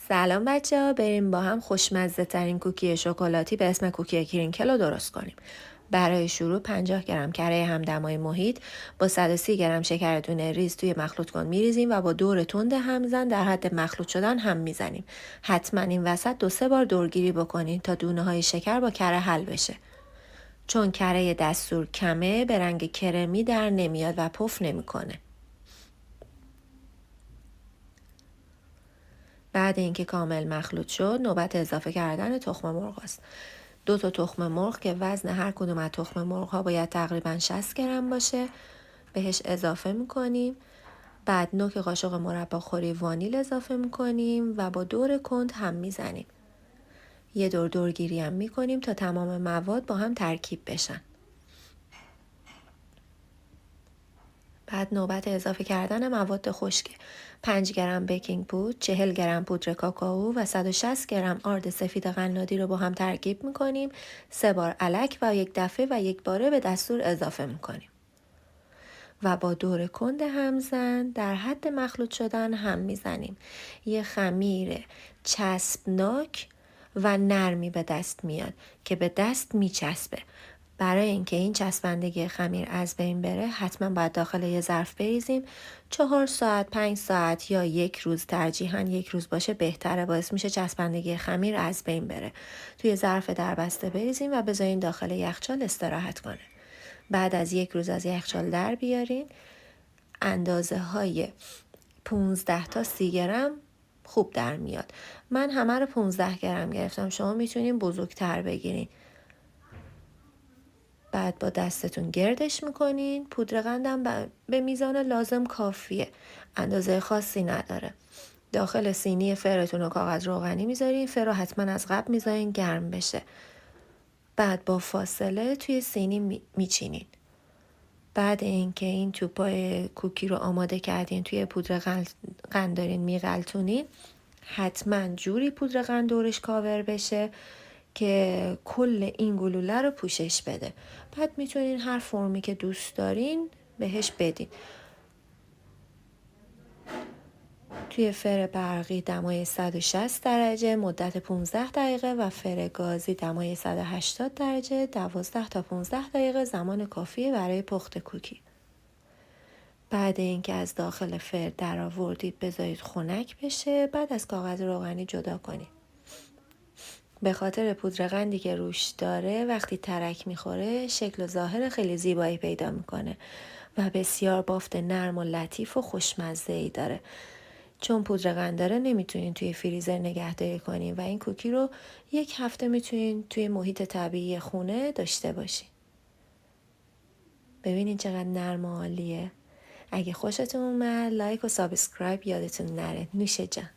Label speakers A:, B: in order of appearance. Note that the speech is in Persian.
A: سلام بچه ها، بریم با هم خوشمزه ترین کوکی شکلاتی به اسم کوکی کرینکل رو درست کنیم. برای شروع 50 گرم کره همدمای محیط با 130 گرم شکر دونه ریز توی مخلوط کن میریزیم و با دور تند همزن در حد مخلوط شدن هم میزنیم. حتما این وسط 2-3 بار دورگیری بکنین تا دونه های شکر با کره حل بشه. چون کره دستور کمه به رنگ کرمی در نمیاد و پف نمیکنه. بعد اینکه کامل مخلوط شد نوبت اضافه کردن تخم مرغ است. 2 تا تخم مرغ که وزن هر کدوم از تخم مرغ ها باید تقریبا 60 گرم باشه بهش اضافه میکنیم. بعد نوک قاشق مربا خوری وانیل اضافه میکنیم و با دور کند هم میزنیم. یه دور دورگیری هم میکنیم تا تمام مواد با هم ترکیب بشن. بعد نوبت اضافه کردن مواد خشکه. 5 گرم بیکینگ پودر، 40 گرم پودر کاکائو و 160 گرم آرد سفید قنادی رو با هم ترکیب میکنیم. 3 بار الک و یک دفعه و یک باره به دستور اضافه میکنیم. و با دور کند همزن در حد مخلوط شدن هم میزنیم. یه خمیر چسبناک و نرمی به دست میاد که به دست میچسبه. برای اینکه این چسبندگی خمیر از بین بره حتما باید داخل یه ظرف بریزیم. 4 ساعت، 5 ساعت یا 1 روز، ترجیحاً 1 روز باشه بهتره، باعث میشه چسبندگی خمیر از بین بره. توی ظرف دربسته بریزیم و بذارین داخل یخچال استراحت کنه. بعد از 1 روز از یخچال در بیارین. اندازه های 15 تا 30 گرم خوب در میاد. من همه رو 15 گرم گرفتم، شما میتونین بزرگتر بگیرین. بعد با دستتون گردش میکنین. پودر قندم به میزان لازم کافیه، اندازه خاصی نداره. داخل سینی فرتون و کاغذ روغنی میذارین. فر رو حتما از قبل میذارین گرم بشه. بعد با فاصله توی سینی میچینین. بعد اینکه این توپای کوکی رو آماده کردین، توی پودر قند دارین میغلطونین، حتما جوری پودر قند دورش کاور بشه که کل این گلوله رو پوشش بده. بعد میتونین هر فرمی که دوست دارین بهش بدین. توی فر برقی دمای 160 درجه مدت 15 دقیقه و فر گازی دمای 180 درجه 12 تا 15 دقیقه زمان کافیه برای پخت کوکی. بعد اینکه از داخل فر در آوردید بذارید خنک بشه. بعد از کاغذ روغنی جدا کنید. به خاطر پودر قندی که روش داره وقتی ترک میخوره شکل و ظاهر خیلی زیبایی پیدا میکنه و بسیار بافت نرم و لطیف و خوشمزه‌ای داره. چون پودر قند داره نمیتونین توی فریزر نگهداری کنین و این کوکی رو 1 هفته میتونین توی محیط طبیعی خونه داشته باشین. ببینین چقدر نرم و عالیه. اگه خوشتون اومد لایک و سابسکرایب یادتون نره. نوش جان.